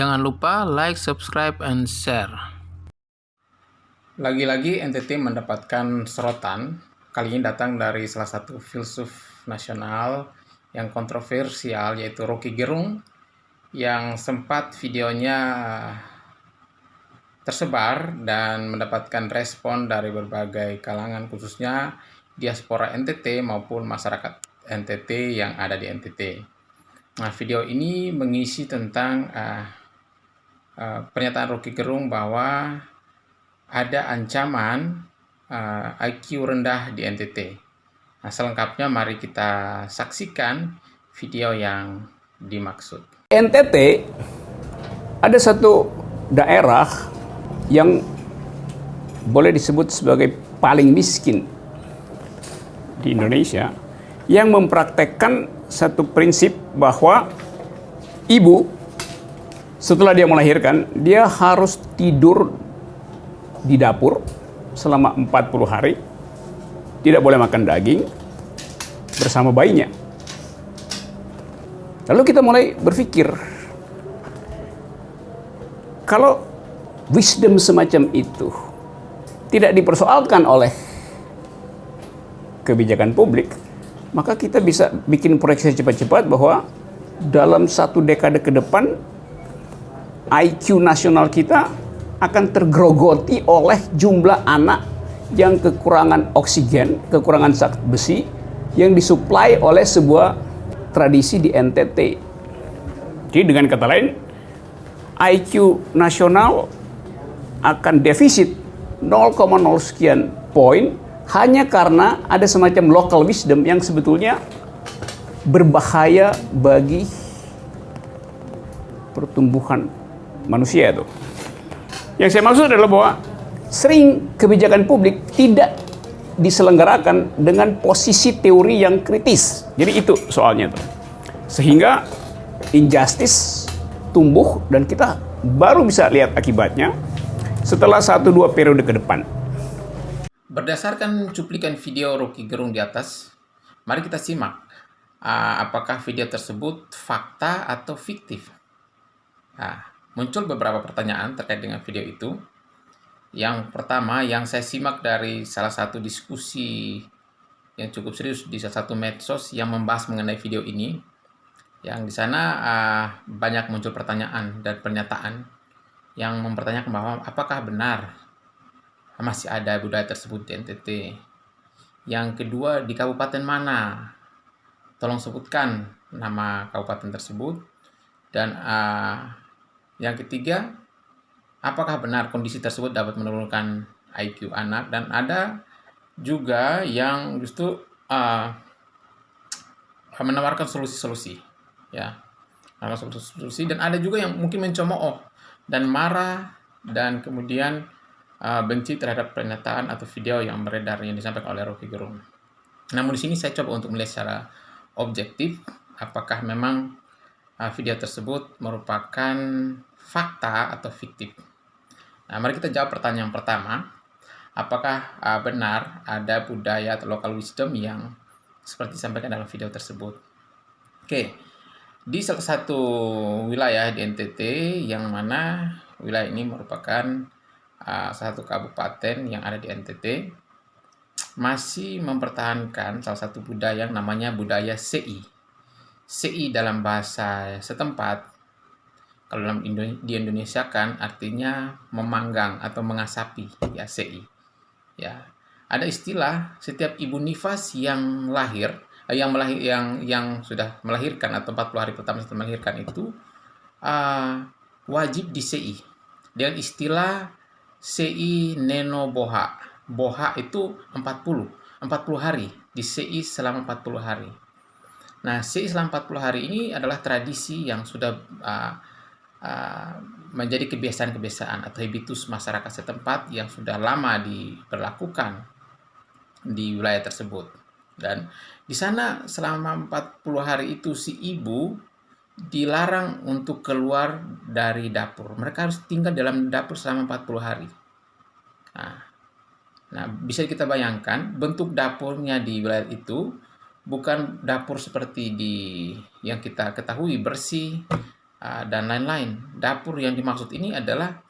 Jangan lupa like, subscribe, and share. Lagi-lagi NTT mendapatkan sorotan, kali ini datang dari salah satu filsuf nasional yang kontroversial, yaitu Rocky Gerung, yang sempat videonya tersebar dan mendapatkan respon dari berbagai kalangan, khususnya diaspora NTT maupun masyarakat NTT yang ada di NTT. Nah, video ini mengisi tentang pernyataan Rocky Gerung bahwa ada ancaman IQ rendah di NTT. Nah, selengkapnya mari kita saksikan video yang dimaksud. NTT ada satu daerah yang boleh disebut sebagai paling miskin di Indonesia, yang mempraktekkan satu prinsip bahwa ibu setelah dia melahirkan, dia harus tidur di dapur selama 40 hari, tidak boleh makan daging bersama bayinya. Lalu kita mulai berpikir, kalau wisdom semacam itu tidak dipersoalkan oleh kebijakan publik, maka kita bisa bikin proyeksi cepat-cepat bahwa dalam satu dekade ke depan IQ nasional kita akan tergerogoti oleh jumlah anak yang kekurangan oksigen, kekurangan zat besi yang disuplai oleh sebuah tradisi di NTT. Jadi dengan kata lain, IQ nasional akan defisit 0,0 sekian poin hanya karena ada semacam local wisdom yang sebetulnya berbahaya bagi pertumbuhan manusia itu. Yang saya maksud adalah bahwa sering kebijakan publik tidak diselenggarakan dengan posisi teori yang kritis. Jadi itu soalnya tuh. Sehingga injustice tumbuh dan kita baru bisa lihat akibatnya setelah 1-2 periode ke depan. Berdasarkan cuplikan video Rocky Gerung di atas, mari kita simak apakah video tersebut fakta atau fiktif. Nah, muncul beberapa pertanyaan terkait dengan video itu. Yang pertama, yang saya simak dari salah satu diskusi yang cukup serius di salah satu medsos yang membahas mengenai video ini, yang di sana banyak muncul pertanyaan dan pernyataan yang mempertanyakan bahwa apakah benar masih ada budaya tersebut di NTT. Yang kedua, di kabupaten mana? Tolong sebutkan nama kabupaten tersebut. Dan yang ketiga, apakah benar kondisi tersebut dapat menurunkan IQ anak? Dan ada juga yang justru menawarkan solusi-solusi, ya, solusi. Dan ada juga yang mungkin mencemooh dan marah dan kemudian benci terhadap pernyataan atau video yang beredar yang disampaikan oleh Rocky Gerung. Namun di sini saya coba untuk melihat secara objektif apakah memang video tersebut merupakan fakta atau fiktif. Nah, mari kita jawab pertanyaan pertama. Apakah benar ada budaya atau local wisdom yang seperti disampaikan dalam video tersebut? Oke, di salah satu wilayah di NTT, yang mana wilayah ini merupakan satu kabupaten yang ada di NTT, masih mempertahankan salah satu budaya yang namanya budaya CI. CI dalam bahasa setempat, kalau dalam di Indonesia kan artinya memanggang atau mengasapi, ya, CI. Ya, ada istilah setiap ibu nifas yang sudah melahirkan atau 40 hari pertama setelah melahirkan itu wajib di CI dengan istilah CI Neno Boha. Boha itu 40 hari, di CI selama 40 hari. Nah, CI selama 40 hari ini adalah tradisi yang sudah menjadi kebiasaan-kebiasaan atau habitus masyarakat setempat yang sudah lama diberlakukan di wilayah tersebut. Dan di sana selama 40 hari itu si ibu dilarang untuk keluar dari dapur. Mereka harus tinggal dalam dapur selama 40 hari. Nah, bisa kita bayangkan bentuk dapurnya di wilayah itu bukan dapur seperti yang kita ketahui bersih, dan lain-lain. Dapur yang dimaksud ini adalah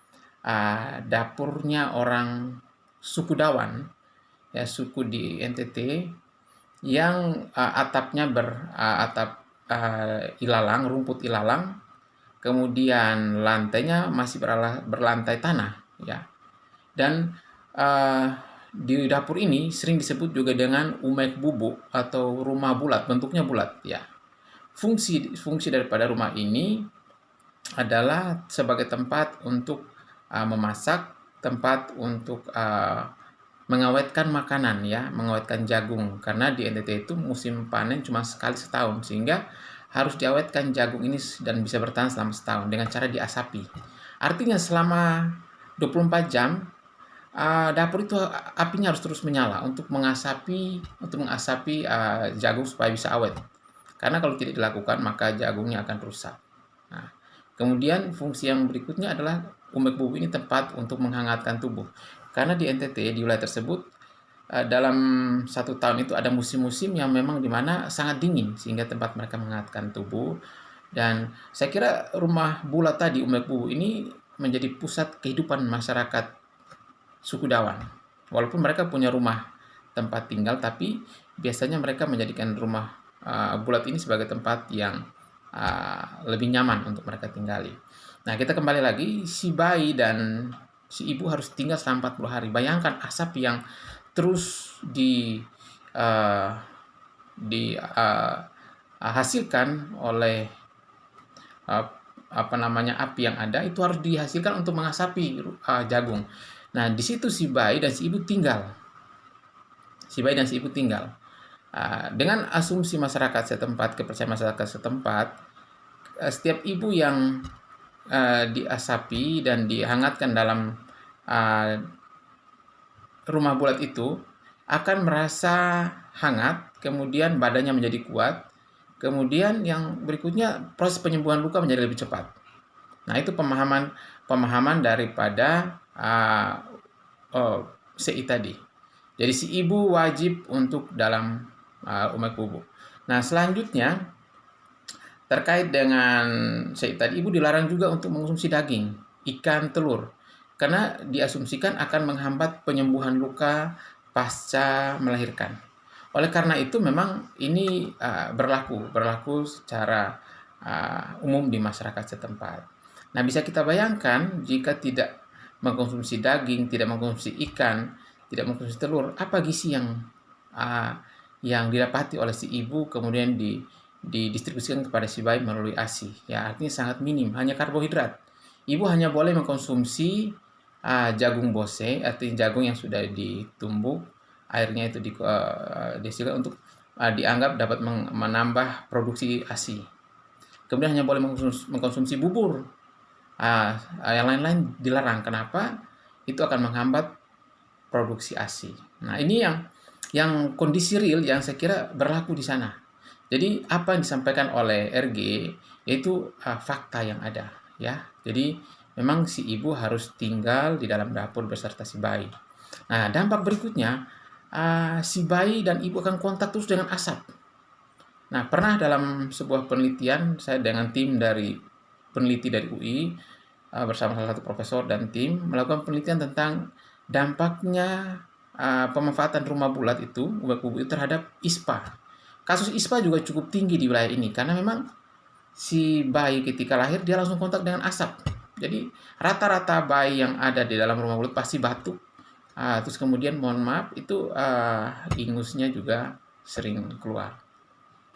dapurnya orang suku Dawan, ya, suku di NTT, yang atapnya atap ilalang, rumput ilalang, kemudian lantainya masih berlantai tanah, ya. Dan di dapur ini sering disebut juga dengan umek bubuk atau rumah bulat, bentuknya bulat, ya. Fungsi daripada rumah ini adalah sebagai tempat untuk memasak, tempat untuk mengawetkan makanan, ya, mengawetkan jagung, karena di NTT itu musim panen cuma sekali setahun, sehingga harus diawetkan jagung ini dan bisa bertahan selama setahun dengan cara diasapi. Artinya selama 24 jam dapur itu apinya harus terus menyala untuk mengasapi jagung supaya bisa awet. Karena kalau tidak dilakukan maka jagungnya akan rusak. Nah, kemudian fungsi yang berikutnya adalah umek bubu ini tempat untuk menghangatkan tubuh. Karena di NTT, di wilayah tersebut, dalam satu tahun itu ada musim-musim yang memang dimana sangat dingin, sehingga tempat mereka menghangatkan tubuh. Dan saya kira rumah bulat tadi, umek bubu ini menjadi pusat kehidupan masyarakat suku Dawan. Walaupun mereka punya rumah tempat tinggal, tapi biasanya mereka menjadikan rumah bulat ini sebagai tempat yang lebih nyaman untuk mereka tinggali. Nah, kita kembali lagi, si bayi dan si ibu harus tinggal selama 40 hari. Bayangkan asap yang terus dihasilkan oleh api yang ada, itu harus dihasilkan untuk mengasapi jagung. Nah, di situ si bayi dan si ibu tinggal. Dengan asumsi masyarakat setempat, kepercayaan masyarakat setempat, setiap ibu yang diasapi dan dihangatkan dalam rumah bulat itu akan merasa hangat, kemudian badannya menjadi kuat, kemudian yang berikutnya proses penyembuhan luka menjadi lebih cepat. Nah, itu pemahaman daripada CI tadi. Jadi si ibu wajib untuk dalam umek bubu. Nah, selanjutnya terkait dengan CI tadi, ibu dilarang juga untuk mengonsumsi daging, ikan, telur, karena diasumsikan akan menghambat penyembuhan luka pasca melahirkan. Oleh karena itu memang ini berlaku secara umum di masyarakat setempat. Nah, bisa kita bayangkan jika tidak mengkonsumsi daging, tidak mengkonsumsi ikan, tidak mengkonsumsi telur, apa gizi yang didapati oleh si ibu kemudian didistribusikan kepada si bayi melalui ASI? Ya, artinya sangat minim, hanya karbohidrat. Ibu hanya boleh mengkonsumsi jagung bose, artinya jagung yang sudah ditumbuk, airnya itu dihasilkan untuk dianggap dapat menambah produksi ASI. Kemudian hanya boleh mengkonsumsi bubur. Yang lain-lain dilarang. Kenapa? Itu akan menghambat produksi ASI. Nah, ini yang kondisi real yang saya kira berlaku di sana. Jadi apa yang disampaikan oleh RG yaitu fakta yang ada, ya. Jadi memang si ibu harus tinggal di dalam dapur beserta si bayi. Nah, dampak berikutnya si bayi dan ibu akan kontak terus dengan asap. Nah, pernah dalam sebuah penelitian saya dengan tim peneliti dari UI bersama salah satu profesor dan tim melakukan penelitian tentang dampaknya pemanfaatan rumah bulat itu, umek bubu itu terhadap ISPA. Kasus ISPA juga cukup tinggi di wilayah ini karena memang si bayi ketika lahir dia langsung kontak dengan asap. Jadi rata-rata bayi yang ada di dalam rumah bulat pasti batuk. Terus kemudian mohon maaf itu ingusnya juga sering keluar.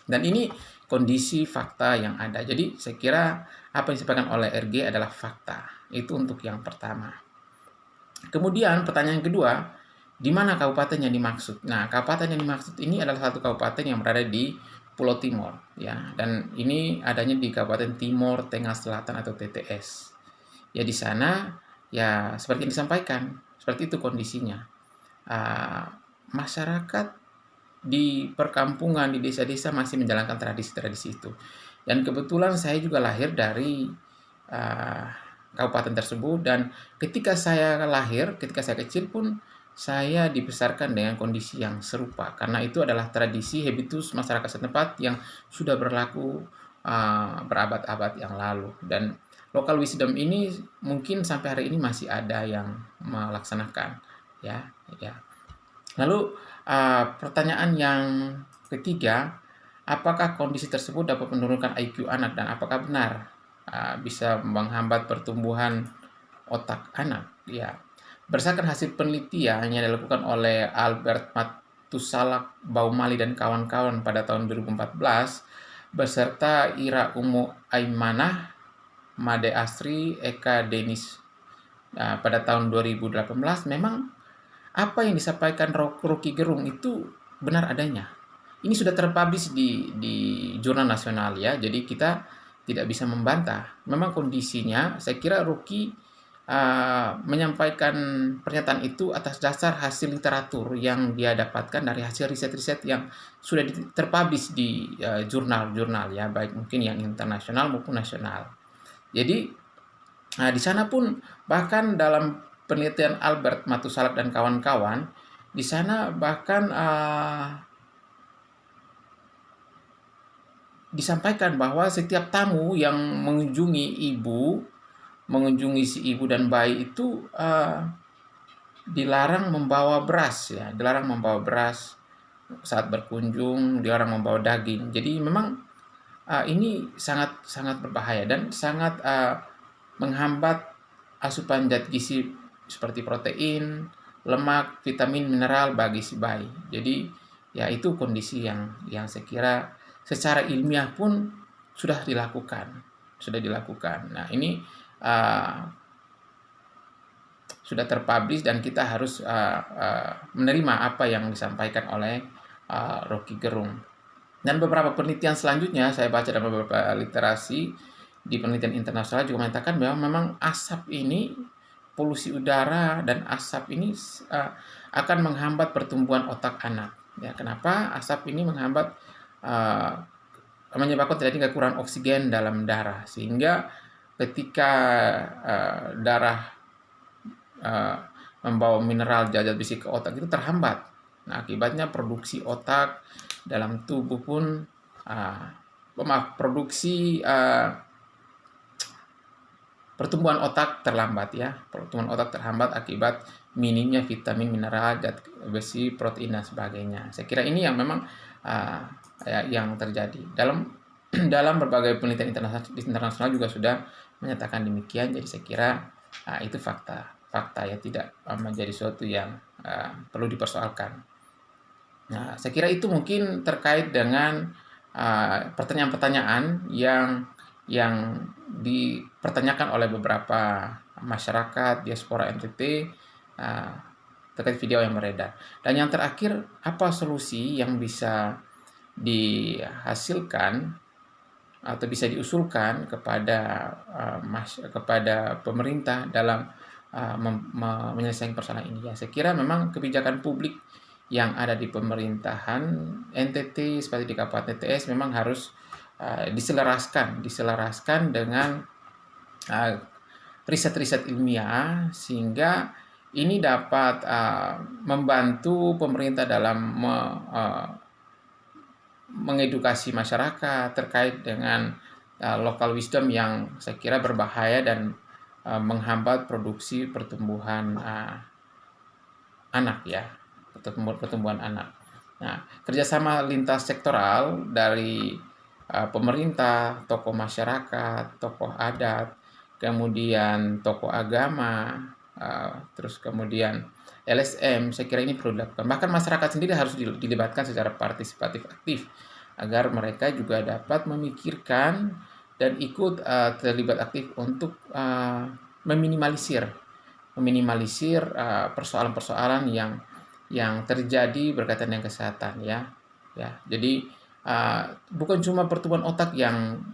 Dan ini kondisi fakta yang ada. Jadi saya kira apa yang disampaikan oleh RG adalah fakta. Itu untuk yang pertama. Kemudian pertanyaan kedua, di mana kabupaten yang dimaksud? Nah, kabupaten yang dimaksud ini adalah satu kabupaten yang berada di Pulau Timor, ya. Dan ini adanya di Kabupaten Timor Tengah Selatan atau TTS. Ya, di sana ya seperti yang disampaikan, seperti itu kondisinya. Masyarakat di perkampungan, di desa-desa masih menjalankan tradisi-tradisi itu. Dan kebetulan saya juga lahir dari kabupaten tersebut, dan ketika saya kecil pun saya dibesarkan dengan kondisi yang serupa, karena itu adalah tradisi habitus masyarakat setempat yang sudah berlaku berabad-abad yang lalu. Dan local wisdom ini mungkin sampai hari ini masih ada yang melaksanakan, ya, ya. Lalu pertanyaan yang ketiga, apakah kondisi tersebut dapat menurunkan IQ anak dan apakah benar bisa menghambat pertumbuhan otak anak? Ya, berdasarkan hasil penelitian yang dilakukan oleh Albert Matusalak Baumali dan kawan-kawan pada tahun 2014 beserta Ira Umu Aimanah, Made Asri, Eka Denis pada tahun 2018, memang apa yang disampaikan Rocky Gerung itu benar adanya. Ini sudah terpublish di jurnal nasional ya, jadi kita tidak bisa membantah. Memang kondisinya, saya kira Rocky menyampaikan pernyataan itu atas dasar hasil literatur yang dia dapatkan dari hasil riset-riset yang sudah terpublish di jurnal-jurnal ya, baik mungkin yang internasional maupun nasional. Jadi di sana pun bahkan dalam penelitian Albert Matusalak dan kawan-kawan, di sana bahkan disampaikan bahwa setiap tamu yang mengunjungi si ibu dan bayi itu dilarang membawa beras ya, dilarang membawa beras saat berkunjung, dilarang membawa daging. Jadi memang ini sangat sangat berbahaya dan sangat menghambat asupan zat gizi seperti protein, lemak, vitamin, mineral bagi si bayi. Jadi ya itu kondisi yang saya kira secara ilmiah pun sudah dilakukan, sudah dilakukan. Nah ini sudah terpublish dan kita harus menerima apa yang disampaikan oleh Rocky Gerung. Dan beberapa penelitian selanjutnya saya baca dalam beberapa literasi di penelitian internasional juga menyatakan bahwa memang asap ini, polusi udara dan asap ini akan menghambat pertumbuhan otak anak. Ya, kenapa? Asap ini menghambat menyebabkan terjadi kekurangan oksigen dalam darah sehingga ketika darah membawa mineral zat besi ke otak itu terhambat. Nah, akibatnya produksi otak dalam tubuh pun produksi pertumbuhan otak terlambat ya. Pertumbuhan otak terhambat akibat minimnya vitamin, mineral, zat besi, protein dan sebagainya. Saya kira ini yang memang yang terjadi. Dalam berbagai penelitian internasional juga sudah menyatakan demikian. Jadi saya kira itu fakta ya, tidak menjadi sesuatu yang perlu dipersoalkan. Nah, saya kira itu mungkin terkait dengan pertanyaan-pertanyaan yang dipertanyakan oleh beberapa masyarakat diaspora NTT terkait video yang beredar. Dan yang terakhir, apa solusi yang bisa dihasilkan atau bisa diusulkan kepada pemerintah dalam menyelesaikan persoalan ini ya. Saya kira memang kebijakan publik yang ada di pemerintahan NTT seperti di Kabupaten TS memang harus diselaraskan dengan riset-riset ilmiah sehingga ini dapat membantu pemerintah dalam mengedukasi masyarakat terkait dengan local wisdom yang saya kira berbahaya dan menghambat produksi pertumbuhan anak ya, pertumbuhan anak. Nah, kerjasama lintas sektoral dari pemerintah, tokoh masyarakat, tokoh adat, kemudian tokoh agama, terus kemudian LSM, saya kira ini perlu dilakukan. Bahkan masyarakat sendiri harus dilibatkan secara partisipatif aktif agar mereka juga dapat memikirkan dan ikut terlibat aktif untuk meminimalisir persoalan-persoalan yang terjadi berkaitan dengan kesehatan ya. Jadi bukan cuma pertumbuhan otak yang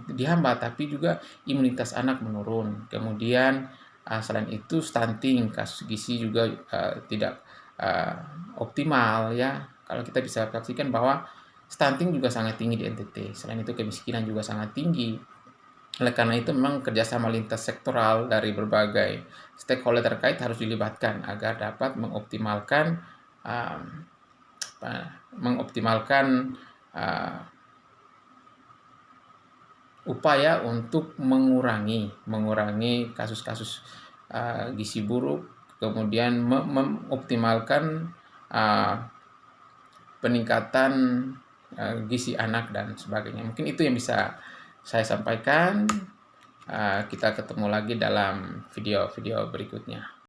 dihambat, tapi juga imunitas anak menurun. Kemudian selain itu stunting, kasus gizi juga tidak optimal ya. Kalau kita bisa saksikan bahwa stunting juga sangat tinggi di NTT. Selain itu kemiskinan juga sangat tinggi. Oleh karena itu memang kerjasama lintas sektoral dari berbagai stakeholder terkait harus dilibatkan agar dapat mengoptimalkan upaya untuk mengurangi kasus-kasus gizi buruk, kemudian mengoptimalkan peningkatan gizi anak dan sebagainya. Mungkin itu yang bisa saya sampaikan. Kita ketemu lagi dalam video-video berikutnya.